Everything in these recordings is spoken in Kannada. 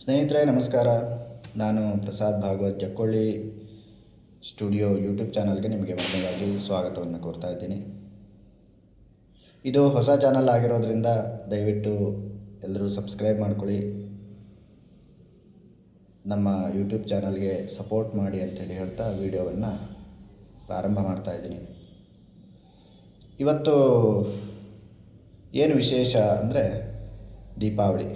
ಸ್ನೇಹಿತರೆ ನಮಸ್ಕಾರ. ನಾನು ಪ್ರಸಾದ್ ಭಾಗವತ್ ಜಕ್ಕೊಳ್ಳಿ ಸ್ಟುಡಿಯೋ ಯೂಟ್ಯೂಬ್ ಚಾನಲ್ಗೆ ನಿಮಗೆ ಮೊದಲನೇದಾಗಿ ಸ್ವಾಗತವನ್ನು ಕೋರ್ತಾ ಇದ್ದೀನಿ. ಇದು ಹೊಸ ಚಾನಲ್ ಆಗಿರೋದ್ರಿಂದ ದಯವಿಟ್ಟು ಎಲ್ಲರೂ ಸಬ್ಸ್ಕ್ರೈಬ್ ಮಾಡ್ಕೊಳ್ಳಿ, ನಮ್ಮ ಯೂಟ್ಯೂಬ್ ಚಾನಲ್ಗೆ ಸಪೋರ್ಟ್ ಮಾಡಿ ಅಂತೇಳಿ ಹೇಳ್ತಾ ವಿಡಿಯೋವನ್ನು ಪ್ರಾರಂಭ ಮಾಡ್ತಾ ಇದ್ದೀನಿ. ಇವತ್ತು ಏನು ವಿಶೇಷ ಅಂದರೆ ದೀಪಾವಳಿ.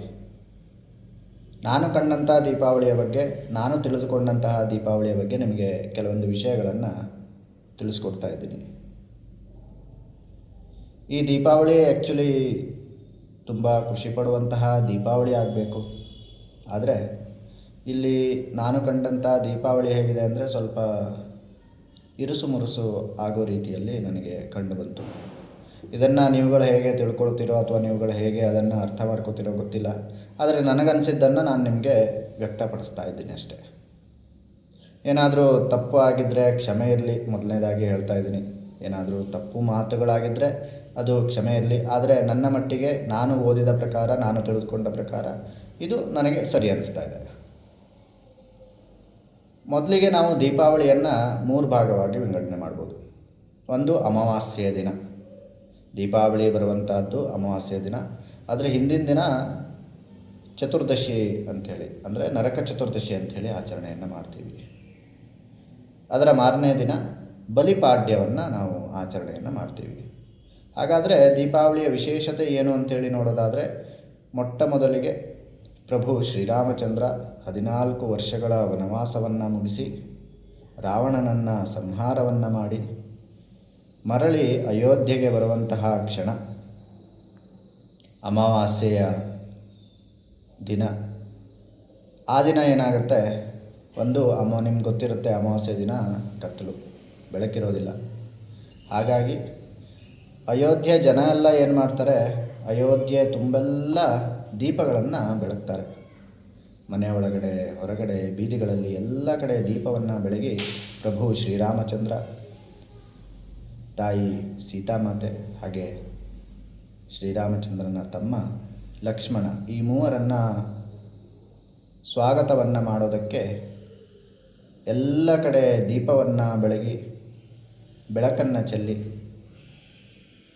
ನಾನು ಕಂಡಂಥ ದೀಪಾವಳಿಯ ಬಗ್ಗೆ, ನಾನು ತಿಳಿದುಕೊಂಡಂತಹ ದೀಪಾವಳಿಯ ಬಗ್ಗೆ ನಿಮಗೆ ಕೆಲವೊಂದು ವಿಷಯಗಳನ್ನು ತಿಳಿಸ್ಕೊಡ್ತಾ ಇದ್ದೀನಿ. ಈ ದೀಪಾವಳಿ ಆ್ಯಕ್ಚುಲಿ ತುಂಬ ಖುಷಿಪಡುವಂತಹ ದೀಪಾವಳಿ ಆಗಬೇಕು. ಆದರೆ ಇಲ್ಲಿ ನಾನು ಕಂಡಂಥ ದೀಪಾವಳಿ ಹೇಗಿದೆ ಅಂದರೆ ಸ್ವಲ್ಪ ಇರುಸು ಮುರುಸು ಆಗೋ ರೀತಿಯಲ್ಲಿ ನನಗೆ ಕಂಡುಬಂತು. ಇದನ್ನು ನೀವುಗಳು ಹೇಗೆ ತಿಳ್ಕೊಳ್ತೀರೋ ಅಥವಾ ನೀವುಗಳು ಹೇಗೆ ಅದನ್ನು ಅರ್ಥ ಮಾಡ್ಕೋತಿರೋ ಗೊತ್ತಿಲ್ಲ. ಆದರೆ ನನಗನ್ಸಿದ್ದನ್ನು ನಾನು ನಿಮಗೆ ವ್ಯಕ್ತಪಡಿಸ್ತಾ ಇದ್ದೀನಿ ಅಷ್ಟೇ. ಏನಾದರೂ ತಪ್ಪು ಆಗಿದ್ದರೆ ಕ್ಷಮೆ ಇರಲಿ, ಮೊದಲನೇದಾಗಿ ಹೇಳ್ತಾ ಇದ್ದೀನಿ. ಏನಾದರೂ ತಪ್ಪು ಮಾತುಗಳಾಗಿದ್ದರೆ ಅದು ಕ್ಷಮೆ ಇರಲಿ. ಆದರೆ ನನ್ನ ಮಟ್ಟಿಗೆ ನಾನು ಓದಿದ ಪ್ರಕಾರ, ನಾನು ತಿಳಿದುಕೊಂಡ ಪ್ರಕಾರ ಇದು ನನಗೆ ಸರಿ ಅನಿಸ್ತಾ ಇದೆ. ಮೊದಲಿಗೆ ನಾವು ದೀಪಾವಳಿಯನ್ನು 3 ಭಾಗವಾಗಿ ವಿಂಗಡಣೆ ಮಾಡ್ಬೋದು. ಒಂದು ಅಮಾವಾಸ್ಯೆಯ ದಿನ. ದೀಪಾವಳಿ ಬರುವಂತಹದ್ದು ಅಮಾವಾಸ್ಯೆಯ ದಿನ. ಅದರ ಹಿಂದಿನ ದಿನ ಚತುರ್ದಶಿ ಅಂಥೇಳಿ, ಅಂದರೆ ನರಕ ಚತುರ್ದಶಿ ಅಂಥೇಳಿ ಆಚರಣೆಯನ್ನು ಮಾಡ್ತೀವಿ. ಅದರ ಮಾರನೇ ದಿನ ಬಲಿಪಾಡ್ಯವನ್ನು ನಾವು ಆಚರಣೆಯನ್ನು ಮಾಡ್ತೀವಿ. ಹಾಗಾದರೆ ದೀಪಾವಳಿಯ ವಿಶೇಷತೆ ಏನು ಅಂಥೇಳಿ ನೋಡೋದಾದರೆ, ಮೊಟ್ಟ ಮೊದಲಿಗೆ ಪ್ರಭು ಶ್ರೀರಾಮಚಂದ್ರ 14 ವರ್ಷಗಳ ವನವಾಸವನ್ನು ಮುಗಿಸಿ ರಾವಣನನ್ನು ಸಂಹಾರವನ್ನು ಮಾಡಿ ಮರಳಿ ಅಯೋಧ್ಯೆಗೆ ಬರುವಂತಹ ಕ್ಷಣ ಅಮಾವಾಸ್ಯೆಯ ದಿನ. ಆ ದಿನ ಏನಾಗುತ್ತೆ, ನಿಮ್ಗೆ ಗೊತ್ತಿರುತ್ತೆ, ಅಮಾವಾಸ್ಯೆ ದಿನ ಕತ್ತಲು, ಬೆಳಕಿರೋದಿಲ್ಲ. ಹಾಗಾಗಿ ಅಯೋಧ್ಯೆ ಜನ ಎಲ್ಲ ಏನು ಮಾಡ್ತಾರೆ, ಅಯೋಧ್ಯೆ ತುಂಬೆಲ್ಲ ದೀಪಗಳನ್ನು ಬೆಳಗ್ತಾರೆ. ಮನೆ ಒಳಗಡೆ, ಹೊರಗಡೆ, ಬೀದಿಗಳಲ್ಲಿ ಎಲ್ಲ ಕಡೆ ದೀಪವನ್ನು ಬೆಳಗಿ ಪ್ರಭು ಶ್ರೀರಾಮಚಂದ್ರ, ತಾಯಿ ಸೀತಾಮಾತೆ, ಹಾಗೆ ಶ್ರೀರಾಮಚಂದ್ರನ ತಮ್ಮ ಲಕ್ಷ್ಮಣ, ಈ ಮೂವರನ್ನು ಸ್ವಾಗತವನ್ನು ಮಾಡೋದಕ್ಕೆ ಎಲ್ಲ ಕಡೆ ದೀಪವನ್ನು ಬೆಳಗಿ ಬೆಳಕನ್ನು ಚೆಲ್ಲಿ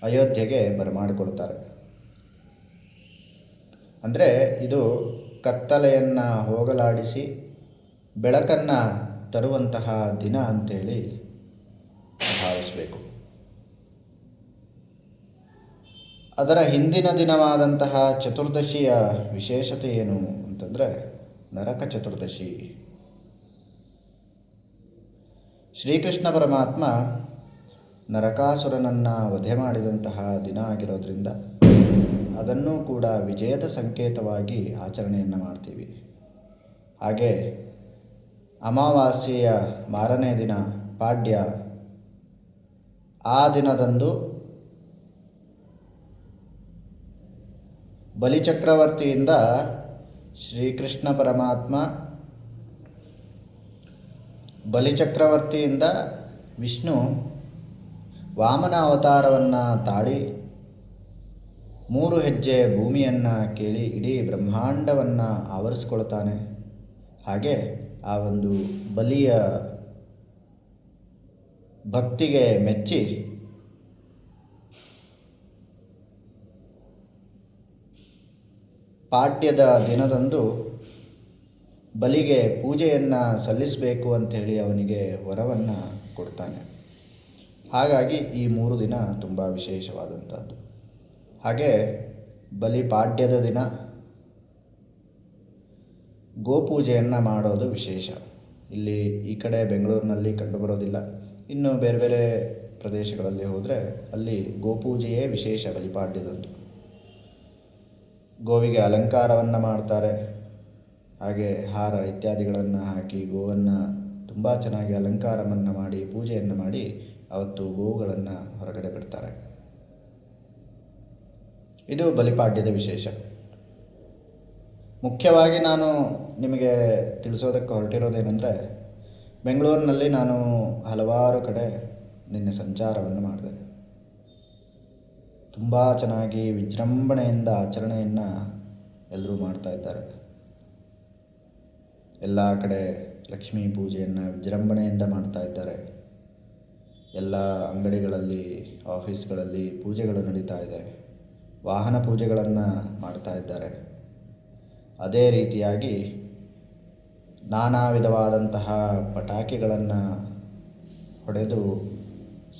ಅಯೋಧ್ಯೆಗೆ ಬರಮಾಡಿಕೊಡ್ತಾರೆ. ಅಂದರೆ ಇದು ಕತ್ತಲೆಯನ್ನು ಹೋಗಲಾಡಿಸಿ ಬೆಳಕನ್ನು ತರುವಂತಹ ದಿನ ಅಂಥೇಳಿ ಭಾವಿಸಬೇಕು. ಅದರ ಹಿಂದಿನ ದಿನವಾದಂತಹ ಚತುರ್ದಶಿಯ ವಿಶೇಷತೆ ಏನು ಅಂತಂದರೆ ನರಕ ಚತುರ್ದಶಿ. ಶ್ರೀಕೃಷ್ಣ ಪರಮಾತ್ಮ ನರಕಾಸುರನನ್ನು ವಧೆ ಮಾಡಿದಂತಹ ದಿನ ಆಗಿರೋದ್ರಿಂದ ಅದನ್ನು ಕೂಡ ವಿಜಯದ ಸಂಕೇತವಾಗಿ ಆಚರಣೆಯನ್ನು ಮಾಡ್ತೀವಿ. ಹಾಗೆ ಅಮಾವಾಸ್ಯೆಯ ಮಾರನೇ ದಿನ ಪಾಡ್ಯ, ಆ ದಿನದಂದು ಬಲಿಚಕ್ರವರ್ತಿಯಿಂದ ಶ್ರೀಕೃಷ್ಣ ಪರಮಾತ್ಮ ಬಲಿಚಕ್ರವರ್ತಿಯಿಂದ ವಿಷ್ಣು ವಾಮನ ಅವತಾರವನ್ನು ತಾಳಿ 3 ಹೆಜ್ಜೆ ಭೂಮಿಯನ್ನು ಕೇಳಿ ಇಡೀ ಬ್ರಹ್ಮಾಂಡವನ್ನು ಆವರಿಸ್ಕೊಳ್ತಾನೆ. ಹಾಗೆ ಆ ಒಂದು ಬಲಿಯ ಭಕ್ತಿಗೆ ಮೆಚ್ಚಿ ಪಾಡ್ಯದ ದಿನದಂದು ಬಲಿಗೆ ಪೂಜೆಯನ್ನು ಸಲ್ಲಿಸಬೇಕು ಅಂಥೇಳಿ ಅವನಿಗೆ ವರವನ್ನು ಕೊಡ್ತಾನೆ. ಹಾಗಾಗಿ ಈ 3 ದಿನ ತುಂಬ ವಿಶೇಷವಾದಂಥದ್ದು. ಹಾಗೆ ಬಲಿಪಾಡ್ಯದ ದಿನ ಗೋಪೂಜೆಯನ್ನು ಮಾಡೋದು ವಿಶೇಷ. ಇಲ್ಲಿ ಈ ಕಡೆ ಬೆಂಗಳೂರಿನಲ್ಲಿ ಕಂಡುಬರೋದಿಲ್ಲ. ಇನ್ನು ಬೇರೆ ಬೇರೆ ಪ್ರದೇಶಗಳಲ್ಲಿ ಹೋದರೆ ಅಲ್ಲಿ ಗೋಪೂಜೆಯೇ ವಿಶೇಷ. ಬಲಿಪಾಡ್ಯದಂದು ಗೋವಿಗೆ ಅಲಂಕಾರವನ್ನು ಮಾಡ್ತಾರೆ. ಹಾಗೆ ಹಾರ ಇತ್ಯಾದಿಗಳನ್ನು ಹಾಕಿ ಗೋವನ್ನು ತುಂಬ ಚೆನ್ನಾಗಿ ಅಲಂಕಾರವನ್ನು ಮಾಡಿ ಪೂಜೆಯನ್ನು ಮಾಡಿ ಅವತ್ತು ಗೋವುಗಳನ್ನು ಹೊರಗಡೆ ಬಿಡ್ತಾರೆ. ಇದು ಬಲಿಪಾಡ್ಯದ ವಿಶೇಷ. ಮುಖ್ಯವಾಗಿ ನಾನು ನಿಮಗೆ ತಿಳಿಸೋದಕ್ಕೆ ಹೊರಟಿರೋದೇನೆಂದರೆ, ಬೆಂಗಳೂರಿನಲ್ಲಿ ನಾನು ಹಲವಾರು ಕಡೆ ನಿನ್ನೆ ಸಂಚಾರವನ್ನು ಮಾಡಿದೆ. ತುಂಬ ಚೆನ್ನಾಗಿ ವಿಜೃಂಭಣೆಯಿಂದ ಆಚರಣೆಯನ್ನು ಎಲ್ಲರೂ ಮಾಡ್ತಾ ಇದ್ದಾರೆ. ಎಲ್ಲ ಕಡೆ ಲಕ್ಷ್ಮೀ ಪೂಜೆಯನ್ನು ವಿಜೃಂಭಣೆಯಿಂದ ಮಾಡ್ತಾ ಇದ್ದಾರೆ. ಎಲ್ಲ ಅಂಗಡಿಗಳಲ್ಲಿ, ಆಫೀಸ್ಗಳಲ್ಲಿ ಪೂಜೆಗಳು ನಡೀತಾ ಇದೆ. ವಾಹನ ಪೂಜೆಗಳನ್ನು ಮಾಡ್ತಾ ಇದ್ದಾರೆ. ಅದೇ ರೀತಿಯಾಗಿ ನಾನಾ ವಿಧವಾದಂತಹ ಪಟಾಕಿಗಳನ್ನು ಹೊಡೆದು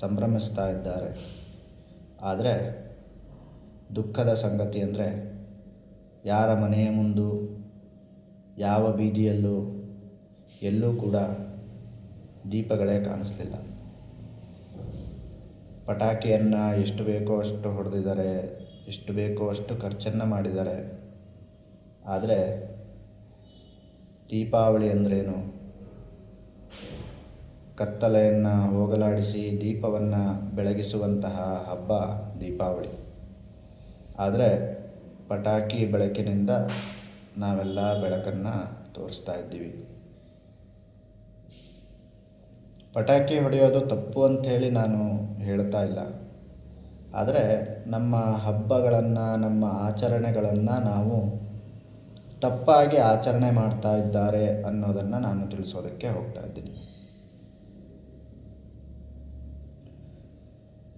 ಸಂಭ್ರಮಿಸ್ತಾ ಇದ್ದಾರೆ. ಆದರೆ ದುಃಖದ ಸಂಗತಿ ಅಂದರೆ ಯಾರ ಮನೆಯ ಮುಂದು, ಯಾವ ಬೀದಿಯಲ್ಲೂ ಎಲ್ಲೂ ಕೂಡ ದೀಪಗಳೇ ಕಾಣಿಸ್ಲಿಲ್ಲ. ಪಟಾಕಿಯನ್ನು ಎಷ್ಟು ಬೇಕೋ ಅಷ್ಟು ಹೊಡೆದಿದ್ದಾರೆ, ಎಷ್ಟು ಬೇಕೋ ಅಷ್ಟು ಖರ್ಚನ್ನು ಮಾಡಿದ್ದಾರೆ. ಆದರೆ ದೀಪಾವಳಿ ಅಂದ್ರೇನು? ಕತ್ತಲೆಯನ್ನು ಹೋಗಲಾಡಿಸಿ ದೀಪವನ್ನು ಬೆಳಗಿಸುವಂತಹ ಹಬ್ಬ ದೀಪಾವಳಿ. ಆದರೆ ಪಟಾಕಿ ಬೆಳಕಿನಿಂದ ನಾವೆಲ್ಲ ಬೆಳಕನ್ನು ತೋರಿಸ್ತಾ ಇದ್ದೀವಿ. ಪಟಾಕಿ ಹೊಡೆಯೋದು ತಪ್ಪು ಅಂಥೇಳಿ ನಾನು ಹೇಳ್ತಾ ಇಲ್ಲ. ಆದರೆ ನಮ್ಮ ಹಬ್ಬಗಳನ್ನು, ನಮ್ಮ ಆಚರಣೆಗಳನ್ನು ನಾವು ತಪ್ಪಾಗಿ ಆಚರಣೆ ಮಾಡ್ತಾ ಇದ್ದಾರೆ ಅನ್ನೋದನ್ನು ನಾನು ತಿಳಿಸೋದಕ್ಕೆ ಹೋಗ್ತಾ ಇದ್ದೀನಿ.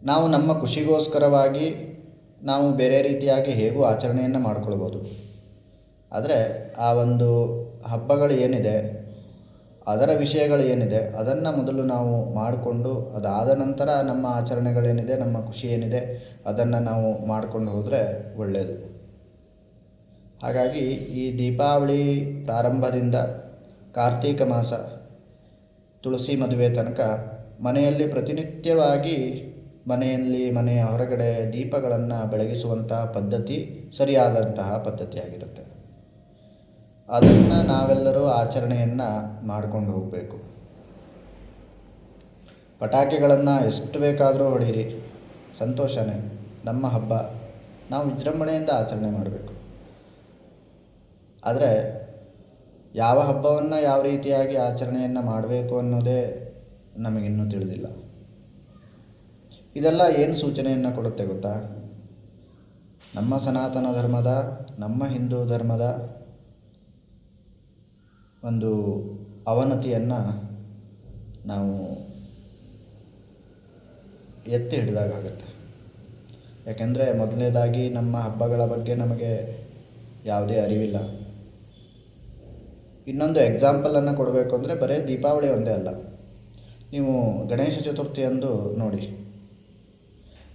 ನಾವು ನಮ್ಮ ಖುಷಿಗೋಸ್ಕರವಾಗಿ ನಾವು ಬೇರೆ ರೀತಿಯಾಗಿ ಹೇಗೂ ಆಚರಣೆಯನ್ನು ಮಾಡ್ಕೊಳ್ಬೋದು. ಆದರೆ ಆ ಒಂದು ಹಬ್ಬಗಳು ಏನಿದೆ, ಅದರ ವಿಷಯಗಳು ಏನಿದೆ, ಅದನ್ನು ಮೊದಲು ನಾವು ಮಾಡಿಕೊಂಡು ಅದಾದ ನಂತರ ನಮ್ಮ ಆಚರಣೆಗಳೇನಿದೆ, ನಮ್ಮ ಖುಷಿ ಏನಿದೆ ಅದನ್ನು ನಾವು ಮಾಡಿಕೊಂಡು ಹೋದರೆ ಒಳ್ಳೆಯದು. ಹಾಗಾಗಿ ಈ ದೀಪಾವಳಿ ಪ್ರಾರಂಭದಿಂದ ಕಾರ್ತೀಕ ಮಾಸ ತುಳಸಿ ಮದುವೆ ತನಕ ಮನೆಯಲ್ಲಿ ಪ್ರತಿನಿತ್ಯವಾಗಿ ಮನೆಯ ಹೊರಗಡೆ ದೀಪಗಳನ್ನು ಬೆಳಗಿಸುವಂತಹ ಪದ್ಧತಿ ಸರಿಯಾದಂತಹ ಪದ್ಧತಿಯಾಗಿರುತ್ತೆ. ಅದನ್ನು ನಾವೆಲ್ಲರೂ ಆಚರಣೆಯನ್ನು ಮಾಡ್ಕೊಂಡು ಹೋಗಬೇಕು. ಪಟಾಕಿಗಳನ್ನು ಎಷ್ಟು ಬೇಕಾದರೂ ಹೊಡೀರಿ, ಸಂತೋಷನೇ, ನಮ್ಮ ಹಬ್ಬ, ನಾವು ವಿಜೃಂಭಣೆಯಿಂದ ಆಚರಣೆ ಮಾಡಬೇಕು. ಆದರೆ ಯಾವ ಹಬ್ಬವನ್ನು ಯಾವ ರೀತಿಯಾಗಿ ಆಚರಣೆಯನ್ನು ಮಾಡಬೇಕು ಅನ್ನೋದೇ ನಮಗಿನ್ನೂ ತಿಳಿದಿಲ್ಲ. ಇದೆಲ್ಲ ಏನು ಸೂಚನೆಯನ್ನು ಕೊಡುತ್ತೆ ಗೊತ್ತಾ? ನಮ್ಮ ಸನಾತನ ಧರ್ಮದ, ನಮ್ಮ ಹಿಂದೂ ಧರ್ಮದ ಒಂದು ಅವನತಿಯನ್ನು ನಾವು ಎತ್ತಿ ಹಿಡಿದಾಗುತ್ತೆ. ಯಾಕೆಂದರೆ ಮೊದಲನೇದಾಗಿ ನಮ್ಮ ಹಬ್ಬಗಳ ಬಗ್ಗೆ ನಮಗೆ ಯಾವುದೇ ಅರಿವಿಲ್ಲ. ಇನ್ನೊಂದು ಎಕ್ಸಾಂಪಲನ್ನು ಕೊಡಬೇಕು ಅಂದರೆ ಬರೀ ದೀಪಾವಳಿ ಒಂದೇ ಅಲ್ಲ, ನೀವು ಗಣೇಶ ಚತುರ್ಥಿಯಂದು ನೋಡಿ,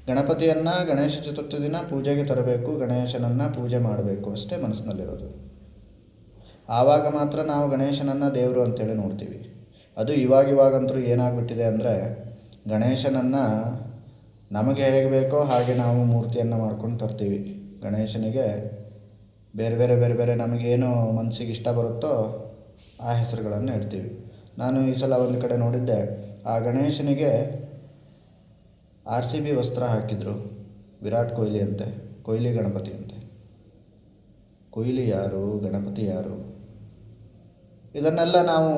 ಗಣಪತಿಯನ್ನು ಗಣೇಶ ಚತುರ್ಥಿ ದಿನ ಪೂಜೆಗೆ ತರಬೇಕು, ಗಣೇಶನನ್ನು ಪೂಜೆ ಮಾಡಬೇಕು ಅಷ್ಟೇ ಮನಸ್ಸಿನಲ್ಲಿರೋದು. ಆವಾಗ ಮಾತ್ರ ನಾವು ಗಣೇಶನನ್ನು ದೇವರು ಅಂತೇಳಿ ನೋಡ್ತೀವಿ. ಅದು ಇವಾಗಂತೂ ಏನಾಗ್ಬಿಟ್ಟಿದೆ ಅಂದರೆ, ಗಣೇಶನನ್ನು ನಮಗೆ ಹೇಗೆ ಬೇಕೋ ಹಾಗೆ ನಾವು ಮೂರ್ತಿಯನ್ನು ಮಾಡ್ಕೊಂಡು ತರ್ತೀವಿ. ಗಣೇಶನಿಗೆ ಬೇರೆ ಬೇರೆ ನಮಗೇನು ಮನಸ್ಸಿಗೆ ಇಷ್ಟ ಬರುತ್ತೋ ಆ ಹೆಸರುಗಳನ್ನು ಇಡ್ತೀವಿ. ನಾನು ಈ ಸಲ ಒಂದು ಕಡೆ ನೋಡಿದ್ದೆ, ಆ ಗಣೇಶನಿಗೆ RCB ವಸ್ತ್ರ ಹಾಕಿದರು. ವಿರಾಟ್ ಕೊಹ್ಲಿ ಅಂತೆ, ಕೊಹ್ಲಿ ಗಣಪತಿ ಅಂತೆ. ಕೊಹ್ಲಿ ಯಾರು, ಗಣಪತಿ ಯಾರು, ಇದನ್ನೆಲ್ಲ ನಾವು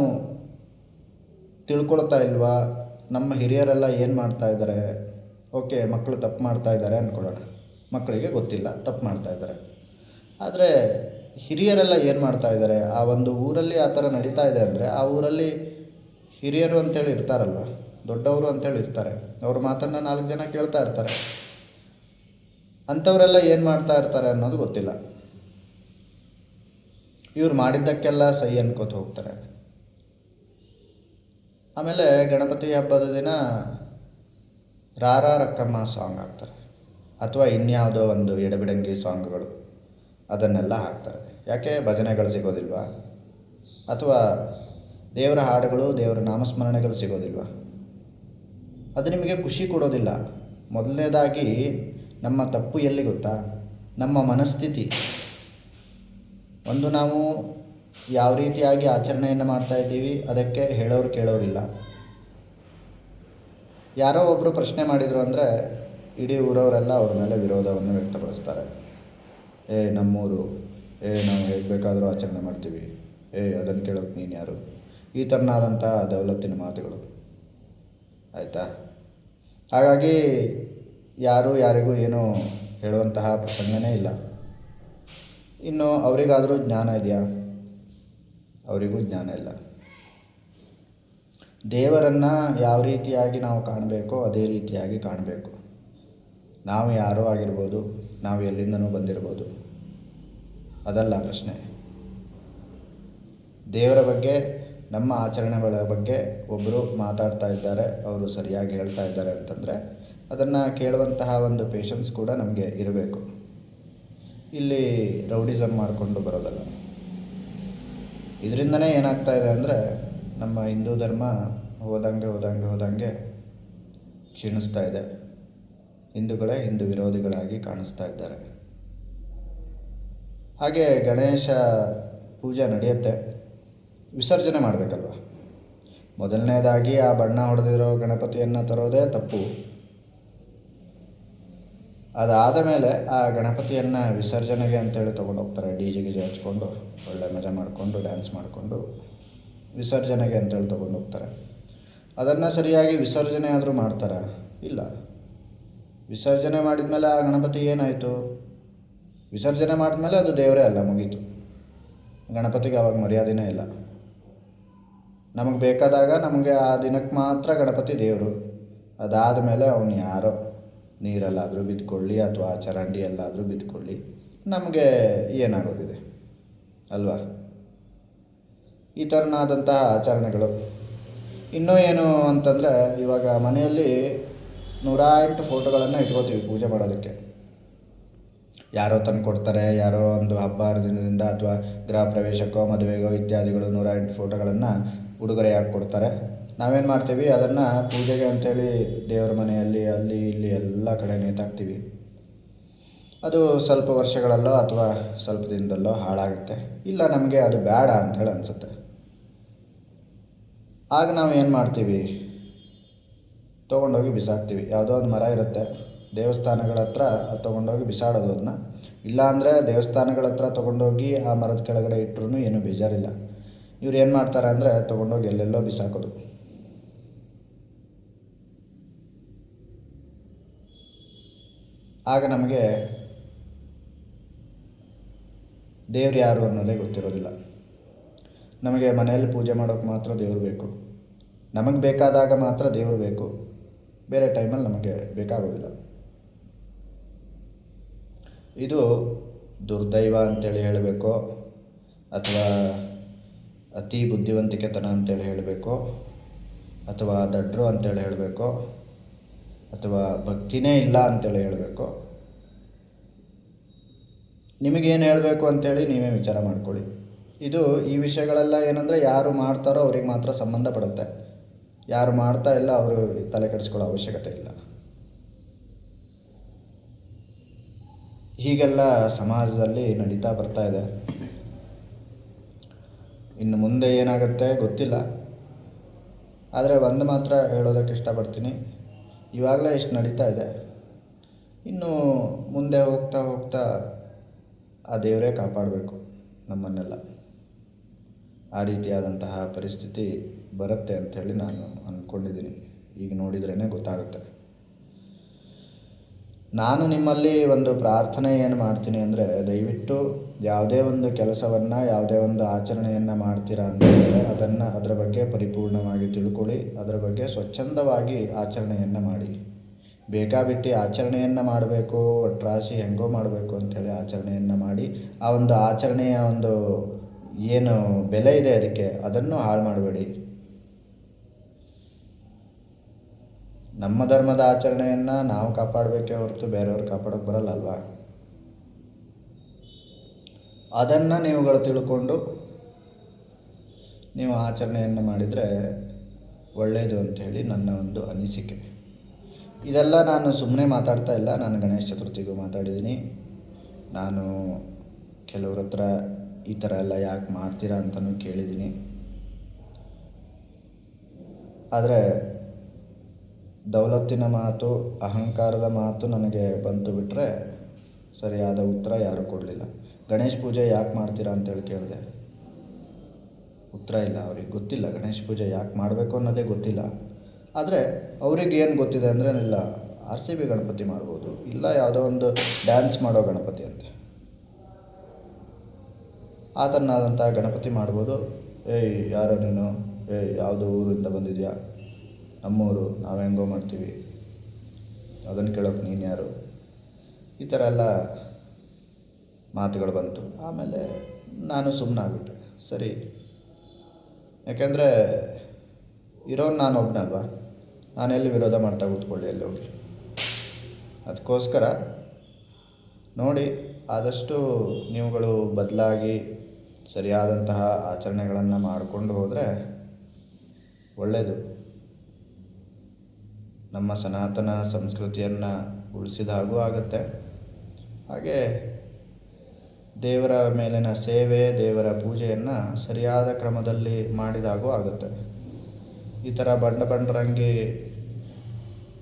ತಿಳ್ಕೊಳ್ತಾ ಇಲ್ವಾ? ನಮ್ಮ ಹಿರಿಯರೆಲ್ಲ ಏನು ಮಾಡ್ತಾ ಇದ್ದಾರೆ? ಓಕೆ, ಮಕ್ಕಳು ತಪ್ಪು ಮಾಡ್ತಾ ಇದ್ದಾರೆ ಅಂದ್ಕೊಳ್ಳೋಣ, ಮಕ್ಕಳಿಗೆ ಗೊತ್ತಿಲ್ಲ, ತಪ್ಪು ಮಾಡ್ತಾ ಇದ್ದಾರೆ. ಆದರೆ ಹಿರಿಯರೆಲ್ಲ ಏನು ಮಾಡ್ತಾ ಇದ್ದಾರೆ? ಆ ಒಂದು ಊರಲ್ಲಿ ಆ ಥರ ನಡೀತಾ ಇದೆ ಅಂದರೆ ಆ ಊರಲ್ಲಿ ಹಿರಿಯರು ಅಂತೇಳಿ ಇರ್ತಾರಲ್ವ, ದೊಡ್ಡವರು ಅಂತೇಳಿ ಇರ್ತಾರೆ. ಅವ್ರ ಮಾತನ್ನು 4 ಜನ ಕೇಳ್ತಾ ಇರ್ತಾರೆ. ಅಂಥವರೆಲ್ಲ ಏನು ಮಾಡ್ತಾ ಇರ್ತಾರೆ ಅನ್ನೋದು ಗೊತ್ತಿಲ್ಲ. ಇವ್ರು ಮಾಡಿದ್ದಕ್ಕೆಲ್ಲ ಸಹಿ ಅನ್ಕೋತ ಹೋಗ್ತಾರೆ. ಆಮೇಲೆ ಗಣಪತಿ ಹಬ್ಬದ ದಿನ ರಾರ ರಕ್ಕಮ್ಮ ಸಾಂಗ್ ಹಾಕ್ತಾರೆ, ಅಥವಾ ಇನ್ಯಾವುದೋ ಒಂದು ಎಡಬಿಡಂಗಿ ಸಾಂಗ್ಗಳು, ಅದನ್ನೆಲ್ಲ ಹಾಕ್ತಾರೆ. ಯಾಕೆ? ಭಜನೆಗಳು ಸಿಗೋದಿಲ್ವಾ? ಅಥವಾ ದೇವರ ಹಾಡುಗಳು, ದೇವರ ನಾಮಸ್ಮರಣೆಗಳು ಸಿಗೋದಿಲ್ವಾ? ಅದು ನಿಮಗೆ ಖುಷಿ ಕೊಡೋದಿಲ್ಲ. ಮೊದಲನೇದಾಗಿ ನಮ್ಮ ತಪ್ಪು ಎಲ್ಲಿ ಗೊತ್ತಾ? ನಮ್ಮ ಮನಸ್ಥಿತಿ. ಒಂದು ನಾವು ಯಾವ ರೀತಿಯಾಗಿ ಆಚರಣೆಯನ್ನು ಮಾಡ್ತಾ ಇದ್ದೀವಿ ಅದಕ್ಕೆ ಹೇಳೋರು ಕೇಳೋರಿಲ್ಲ. ಯಾರೋ ಒಬ್ಬರು ಪ್ರಶ್ನೆ ಮಾಡಿದರು ಅಂದರೆ ಇಡೀ ಊರವರೆಲ್ಲ ಅವ್ರ ಮೇಲೆ ವಿರೋಧವನ್ನು ವ್ಯಕ್ತಪಡಿಸ್ತಾರೆ. ನಮ್ಮೂರು, ನಾವು ಹೇಗೆ ಬೇಕಾದರೂ ಆಚರಣೆ ಮಾಡ್ತೀವಿ, ಅದನ್ನು ಕೇಳೋಕೆ ನೀನು ಯಾರು? ಈ ಥರನಾದಂಥ ದೌಲತ್ತಿನ ಮಾತುಗಳು, ಆಯಿತಾ? ಹಾಗಾಗಿ ಯಾರಿಗೂ ಏನೂ ಹೇಳುವಂತಹ ಪ್ರಸಂಗನೇ ಇಲ್ಲ. ಇನ್ನು ಅವರಿಗಾದರೂ ಜ್ಞಾನ ಇದೆಯಾ? ಅವರಿಗೂ ಜ್ಞಾನ ಇಲ್ಲ. ದೇವರನ್ನು ಯಾವ ರೀತಿಯಾಗಿ ನಾವು ಕಾಣಬೇಕೋ ಅದೇ ರೀತಿಯಾಗಿ ಕಾಣಬೇಕು. ನಾವು ಯಾರೋ ಆಗಿರ್ಬೋದು, ನಾವು ಎಲ್ಲಿಂದನೂ ಬಂದಿರ್ಬೋದು, ಅದಲ್ಲ ಪ್ರಶ್ನೆ. ದೇವರ ಬಗ್ಗೆ, ನಮ್ಮ ಆಚರಣೆಗಳ ಬಗ್ಗೆ ಒಬ್ಬರು ಮಾತಾಡ್ತಾ ಇದ್ದಾರೆ, ಅವರು ಸರಿಯಾಗಿ ಹೇಳ್ತಾ ಇದ್ದಾರೆ ಅಂತಂದರೆ ಅದನ್ನು ಕೇಳುವಂತಹ ಒಂದು ಪೇಷನ್ಸ್ ಕೂಡ ನಮಗೆ ಇರಬೇಕು. ಇಲ್ಲಿ ರೌಡಿಸಮ್ ಮಾಡಿಕೊಂಡು ಬರೋದಲ್ಲ. ಇದರಿಂದನೇ ಏನಾಗ್ತಾ ಇದೆ ಅಂದರೆ ನಮ್ಮ ಹಿಂದೂ ಧರ್ಮ ಹೋದಂಗೆ ಕ್ಷೀಣಿಸ್ತಾ ಇದೆ. ಹಿಂದೂಗಳೇ ಹಿಂದೂ ವಿರೋಧಿಗಳಾಗಿ ಕಾಣಿಸ್ತಾ ಇದ್ದಾರೆ. ಹಾಗೆ ಗಣೇಶ ಪೂಜೆ ನಡೆಯುತ್ತೆ, ವಿಸರ್ಜನೆ ಮಾಡಬೇಕಲ್ವ. ಮೊದಲನೇದಾಗಿ ಆ ಬಣ್ಣ ಹೊಡೆದಿರೋ ಗಣಪತಿಯನ್ನು ತರೋದೇ ತಪ್ಪು. ಅದಾದ ಮೇಲೆ ಆ ಗಣಪತಿಯನ್ನು ವಿಸರ್ಜನೆಗೆ ಅಂತೇಳಿ ತೊಗೊಂಡೋಗ್ತಾರೆ. ಡಿ.ಜೆ ಹಚ್ಕೊಂಡು ಒಳ್ಳೆ ಮಜಾ ಮಾಡಿಕೊಂಡು ಡ್ಯಾನ್ಸ್ ಮಾಡಿಕೊಂಡು ವಿಸರ್ಜನೆಗೆ ಅಂತೇಳಿ ತೊಗೊಂಡೋಗ್ತಾರೆ. ಅದನ್ನು ಸರಿಯಾಗಿ ವಿಸರ್ಜನೆ ಆದರೂ ಮಾಡ್ತಾರಾ? ಇಲ್ಲ. ವಿಸರ್ಜನೆ ಮಾಡಿದ ಮೇಲೆ ಆ ಗಣಪತಿ ಏನಾಯಿತು? ವಿಸರ್ಜನೆ ಮಾಡಿದ್ಮೇಲೆ ಅದು ದೇವರೇ ಅಲ್ಲ, ಮುಗೀತು. ಗಣಪತಿಗೆ ಅವಾಗ ಮರ್ಯಾದೆನೇ ಇಲ್ಲ. ನಮಗೆ ಬೇಕಾದಾಗ ನಮಗೆ ಆ ದಿನಕ್ಕೆ ಮಾತ್ರ ಗಣಪತಿ ದೇವರು. ಅದಾದ ಮೇಲೆ ಅವನು ಯಾರೋ ನೀರಲ್ಲಾದರೂ ಬಿದ್ದುಕೊಳ್ಳಿ ಅಥವಾ ಚರಂಡಿಯಲ್ಲಾದರೂ ಬಿದ್ದುಕೊಳ್ಳಿ, ನಮಗೆ ಏನಾಗೋದಿದೆ ಅಲ್ವಾ? ಈ ಥರನಾದಂತಹ ಆಚರಣೆಗಳು. ಇನ್ನೂ ಏನು ಅಂತಂದರೆ, ಇವಾಗ ಮನೆಯಲ್ಲಿ 108 ಫೋಟೋಗಳನ್ನು ಇಟ್ಕೋತೀವಿ ಪೂಜೆ ಮಾಡೋದಕ್ಕೆ. ಯಾರೋ ತಂದು ಕೊಡ್ತಾರೆ, ಯಾರೋ ಒಂದು ಹಬ್ಬ ಹರಿದಿನದಿಂದ ಅಥವಾ ಗೃಹ ಪ್ರವೇಶಕ್ಕೋ ಮದುವೆಗೋ ಇತ್ಯಾದಿಗಳು 108 ಫೋಟೋಗಳನ್ನು ಉಡುಗೊರೆಯಾಗಿ ಕೊಡ್ತಾರೆ. ನಾವೇನು ಮಾಡ್ತೀವಿ, ಅದನ್ನು ಪೂಜೆಗೆ ಅಂಥೇಳಿ ದೇವರ ಮನೆಯಲ್ಲಿ ಅಲ್ಲಿ ಇಲ್ಲಿ ಎಲ್ಲ ಕಡೆ ನೇತಾಕ್ತೀವಿ. ಅದು ಸ್ವಲ್ಪ ವರ್ಷಗಳಲ್ಲೋ ಅಥವಾ ಸ್ವಲ್ಪ ದಿನದಲ್ಲೋ ಹಾಳಾಗುತ್ತೆ. ಇಲ್ಲ, ನಮಗೆ ಅದು ಬೇಡ ಅಂಥೇಳಿ ಅನಿಸುತ್ತೆ. ಆಗ ನಾವು ಏನು ಮಾಡ್ತೀವಿ, ತೊಗೊಂಡೋಗಿ ಬಿಸಾಕ್ತೀವಿ. ಯಾವುದೋ ಒಂದು ಮರ ಇರುತ್ತೆ ದೇವಸ್ಥಾನಗಳ ಹತ್ರ, ಅದು ತೊಗೊಂಡೋಗಿ ಬಿಸಾಡೋದು ಅದನ್ನ. ಇಲ್ಲಾಂದರೆ ದೇವಸ್ಥಾನಗಳ ಹತ್ರ ತೊಗೊಂಡೋಗಿ ಆ ಮರದ ಕೆಳಗಡೆ ಇಟ್ಟರೂ ಏನೂ ಬೇಜಾರಿಲ್ಲ. ಇವ್ರು ಏನು ಮಾಡ್ತಾರೆ ಅಂದರೆ ತೊಗೊಂಡೋಗಿ ಎಲ್ಲೆಲ್ಲೋ ಬಿಸಾಕೋದು. ಆಗ ನಮಗೆ ದೇವ್ರು ಯಾರು ಅನ್ನೋದೇ ಗೊತ್ತಿರೋದಿಲ್ಲ. ನಮಗೆ ಮನೆಯಲ್ಲಿ ಪೂಜೆ ಮಾಡೋಕ್ಕೆ ಮಾತ್ರ ದೇವರು ಬೇಕು. ನಮಗೆ ಬೇಕಾದಾಗ ಮಾತ್ರ ದೇವರು ಬೇಕು, ಬೇರೆ ಟೈಮಲ್ಲಿ ನಮಗೆ ಬೇಕಾಗೋದಿಲ್ಲ. ಇದು ದುರ್ದೈವ ಅಂತೇಳಿ ಹೇಳಬೇಕೋ ಅಥವಾ ಅತಿ ಬುದ್ಧಿವಂತಿಕೆತನ ಅಂತೇಳಿ ಹೇಳಬೇಕೋ ಅಥವಾ ದಡ್ರು ಅಂತೇಳಿ ಹೇಳಬೇಕೋ ಅಥವಾ ಭಕ್ತಿನೇ ಇಲ್ಲ ಅಂತೇಳಿ ಹೇಳಬೇಕೋ, ನಿಮಗೇನು ಹೇಳಬೇಕು ಅಂತೇಳಿ ನೀವೇ ವಿಚಾರ ಮಾಡ್ಕೊಳ್ಳಿ. ಈ ವಿಷಯಗಳೆಲ್ಲ ಏನಂದರೆ ಯಾರು ಮಾಡ್ತಾರೋ ಅವ್ರಿಗೆ ಮಾತ್ರ ಸಂಬಂಧಪಡುತ್ತೆ. ಯಾರು ಮಾಡ್ತಾ ಇಲ್ಲ ಅವರು ತಲೆ ಕೆಡಿಸ್ಕೊಳ್ಳೋ ಅವಶ್ಯಕತೆ ಇಲ್ಲ. ಹೀಗೆಲ್ಲ ಸಮಾಜದಲ್ಲಿ ನಡೀತಾ ಬರ್ತಾ ಇದೆ. ಇನ್ನು ಮುಂದೆ ಏನಾಗುತ್ತೆ ಗೊತ್ತಿಲ್ಲ. ಆದರೆ ಒಂದು ಮಾತ್ರ ಹೇಳೋದಕ್ಕೆ ಇಷ್ಟಪಡ್ತೀನಿ, ಇವಾಗಲೇ ಇಷ್ಟು ನಡೀತಾ ಇದೆ. ಇನ್ನು ಮುಂದೆ ಹೋಗ್ತಾ ಹೋಗ್ತಾ ಆ ದೇವರೇ ಕಾಪಾಡಬೇಕು ನಮ್ಮನ್ನೆಲ್ಲ. ಆ ರೀತಿಯಾದಂತಹ ಪರಿಸ್ಥಿತಿ ಬರುತ್ತೆ ಅಂಥೇಳಿ ನಾನು ಅಂದ್ಕೊಂಡಿದ್ದೀನಿ. ಈಗ ನೋಡಿದ್ರೇ ಗೊತ್ತಾಗುತ್ತೆ. ನಾನು ನಿಮ್ಮಲ್ಲಿ ಒಂದು ಪ್ರಾರ್ಥನೆ ಏನು ಮಾಡ್ತೀನಿ ಅಂದರೆ, ದಯವಿಟ್ಟು ಯಾವುದೇ ಒಂದು ಕೆಲಸವನ್ನು, ಯಾವುದೇ ಒಂದು ಆಚರಣೆಯನ್ನು ಮಾಡ್ತೀರಾ ಅಂತಂದರೆ ಅದರ ಬಗ್ಗೆ ಪರಿಪೂರ್ಣವಾಗಿ ತಿಳ್ಕೊಳ್ಳಿ. ಅದರ ಬಗ್ಗೆ ಸ್ವಚ್ಛಂದವಾಗಿ ಆಚರಣೆಯನ್ನು ಮಾಡಿ. ಬೇಕಾಬಿಟ್ಟು ಆಚರಣೆಯನ್ನು ಮಾಡಬೇಕು, ಒಟ್ರಾಶಿ ಹೆಂಗೋ ಮಾಡಬೇಕು ಅಂಥೇಳಿ ಆಚರಣೆಯನ್ನು ಮಾಡಿ ಆ ಒಂದು ಆಚರಣೆಯ ಒಂದು ಏನು ಬೆಲೆ ಇದೆ ಅದಕ್ಕೆ, ಅದನ್ನು ಹಾಳು ಮಾಡಬೇಡಿ. ನಮ್ಮ ಧರ್ಮದ ಆಚರಣೆಯನ್ನು ನಾವು ಕಾಪಾಡಬೇಕೇ ಹೊರತು ಬೇರೆಯವ್ರು ಕಾಪಾಡೋಕ್ಕೆ ಬರಲ್ಲ ಅಲ್ವಾ? ಅದನ್ನು ನೀವುಗಳು ತಿಳ್ಕೊಂಡು ನೀವು ಆಚರಣೆಯನ್ನು ಮಾಡಿದರೆ ಒಳ್ಳೆಯದು ಅಂಥೇಳಿ ನನ್ನ ಒಂದು ಅನಿಸಿಕೆ. ಇದೆಲ್ಲ ನಾನು ಸುಮ್ಮನೆ ಮಾತಾಡ್ತಾ ಇಲ್ಲ. ನಾನು ಗಣೇಶ ಚತುರ್ಥಿಗೂ ಮಾತಾಡಿದ್ದೀನಿ. ನಾನು ಕೆಲವ್ರ ಹತ್ರ ಈ ಥರ ಎಲ್ಲ ಯಾಕೆ ಮಾಡ್ತೀರಾ ಅಂತಲೂ ಕೇಳಿದ್ದೀನಿ. ಆದರೆ ದೌಲತ್ತಿನ ಮಾತು, ಅಹಂಕಾರದ ಮಾತು ನನಗೆ ಬಂತು ಬಿಟ್ಟರೆ ಸರಿಯಾದ ಉತ್ತರ ಯಾರೂ ಕೊಡಲಿಲ್ಲ. ಗಣೇಶ ಪೂಜೆ ಯಾಕೆ ಮಾಡ್ತೀರಾ ಅಂತೇಳಿ ಕೇಳಿದೆ, ಉತ್ತರ ಇಲ್ಲ. ಅವ್ರಿಗೆ ಗೊತ್ತಿಲ್ಲ ಗಣೇಶ ಪೂಜೆ ಯಾಕೆ ಮಾಡಬೇಕು ಅನ್ನೋದೇ ಗೊತ್ತಿಲ್ಲ. ಆದರೆ ಅವ್ರಿಗೆ ಏನು ಗೊತ್ತಿದೆ ಅಂದರೆ, ಇಲ್ಲ RCB ಗಣಪತಿ ಮಾಡ್ಬೋದು, ಇಲ್ಲ ಯಾವುದೋ ಒಂದು ಡ್ಯಾನ್ಸ್ ಮಾಡೋ ಗಣಪತಿ ಅಂತೆ, ಆ ಥರನಾದಂಥ ಗಣಪತಿ ಮಾಡ್ಬೋದು. ಏಯ್ ಯಾರೋ ನೀನು, ಏಯ್ ಯಾವುದೋ ಊರಿಂದ ಬಂದಿದ್ಯಾ, ನಮ್ಮೂರು ನಾವು ಹೆಂಗೋ ಮಾಡ್ತೀವಿ, ಅದನ್ನು ಕೇಳೋಕೆ ನೀನು ಯಾರು, ಈ ಥರ ಎಲ್ಲ ಮಾತುಗಳು ಬಂತು. ಆಮೇಲೆ ನಾನು ಸುಮ್ಮನಾಗ್ಬಿಟ್ಟೆ. ಸರಿ, ಯಾಕೆಂದರೆ ಇರೋನು ನಾನು ಒಬ್ಬನಲ್ವ, ನಾನೆಲ್ಲಿ ವಿರೋಧ ಮಾಡ್ತಾ ಕೂತ್ಕೊಳ್ಳಿ ಎಲ್ಲಿ ಹೋಗಿ. ಅದಕ್ಕೋಸ್ಕರ ನೋಡಿ, ಆದಷ್ಟು ನೀವುಗಳು ಬದಲಾಗಿ ಸರಿಯಾದಂತಹ ಆಚರಣೆಗಳನ್ನು ಮಾಡಿಕೊಂಡು ಹೋದರೆ ಒಳ್ಳೆಯದು. ನಮ್ಮ ಸನಾತನ ಸಂಸ್ಕೃತಿಯನ್ನು ಉಳಿಸಿದ ಹಾಗೂ ಆಗುತ್ತೆ. ಹಾಗೆ ದೇವರ ಮೇಲಿನ ಸೇವೆ, ದೇವರ ಪೂಜೆಯನ್ನು ಸರಿಯಾದ ಕ್ರಮದಲ್ಲಿ ಮಾಡಿದಾಗೂ ಆಗುತ್ತೆ. ಈ ಥರ ಬಂಡರಂಗಿ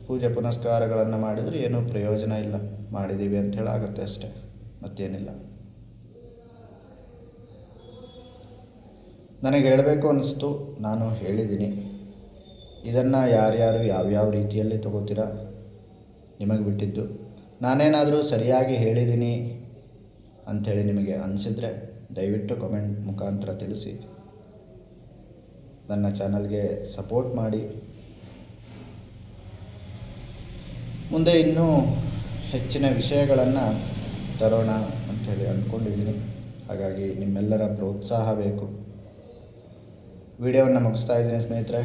ಪೂಜೆ ಪುನಸ್ಕಾರಗಳನ್ನು ಮಾಡಿದರೆ ಏನೂ ಪ್ರಯೋಜನ ಇಲ್ಲ. ಮಾಡಿದ್ದೀವಿ ಅಂಥೇಳಿ ಆಗುತ್ತೆ ಅಷ್ಟೇ, ಮತ್ತೇನಿಲ್ಲ. ನನಗೆ ಹೇಳಬೇಕು ಅನ್ನಿಸ್ತು, ನಾನು ಹೇಳಿದ್ದೀನಿ. ಇದನ್ನು ಯಾರ್ಯಾರು ಯಾವ್ಯಾವ ರೀತಿಯಲ್ಲಿ ತಗೋತೀರಾ ನಿಮಗೆ ಬಿಟ್ಟಿದ್ದು. ನಾನೇನಾದರೂ ಸರಿಯಾಗಿ ಹೇಳಿದ್ದೀನಿ ಅಂಥೇಳಿ ನಿಮಗೆ ಅನಿಸಿದರೆ ದಯವಿಟ್ಟು ಕಮೆಂಟ್ ಮುಖಾಂತರ ತಿಳಿಸಿ. ನನ್ನ ಚಾನಲ್ಗೆ ಸಪೋರ್ಟ್ ಮಾಡಿ. ಮುಂದೆ ಇನ್ನೂ ಹೆಚ್ಚಿನ ವಿಷಯಗಳನ್ನು ತರೋಣ ಅಂಥೇಳಿ ಅಂದ್ಕೊಂಡಿದ್ದೀನಿ. ಹಾಗಾಗಿ ನಿಮ್ಮೆಲ್ಲರ ಪ್ರೋತ್ಸಾಹ ಬೇಕು. ವಿಡಿಯೋವನ್ನು ಮುಗಿಸ್ತಾ ಇದ್ದೀನಿ ಸ್ನೇಹಿತರೆ.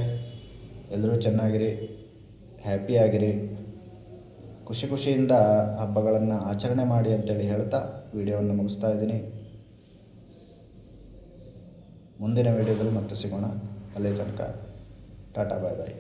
ಎಲ್ಲರೂ ಚೆನ್ನಾಗಿರಿ, ಹ್ಯಾಪಿಯಾಗಿರಿ, ಖುಷಿಯಿಂದ ಹಬ್ಬಗಳನ್ನು ಆಚರಣೆ ಮಾಡಿ ಅಂತೇಳಿ ಹೇಳ್ತಾ ವಿಡಿಯೋವನ್ನು ಮುಗಿಸ್ತಾ ಇದ್ದೀನಿ. ಮುಂದಿನ ವಿಡಿಯೋದಲ್ಲಿ ಮತ್ತೆ ಸಿಗೋಣ. ಅಲ್ಲಿ ತನಕ ಟಾಟಾ, ಬಾಯ್ ಬಾಯ್.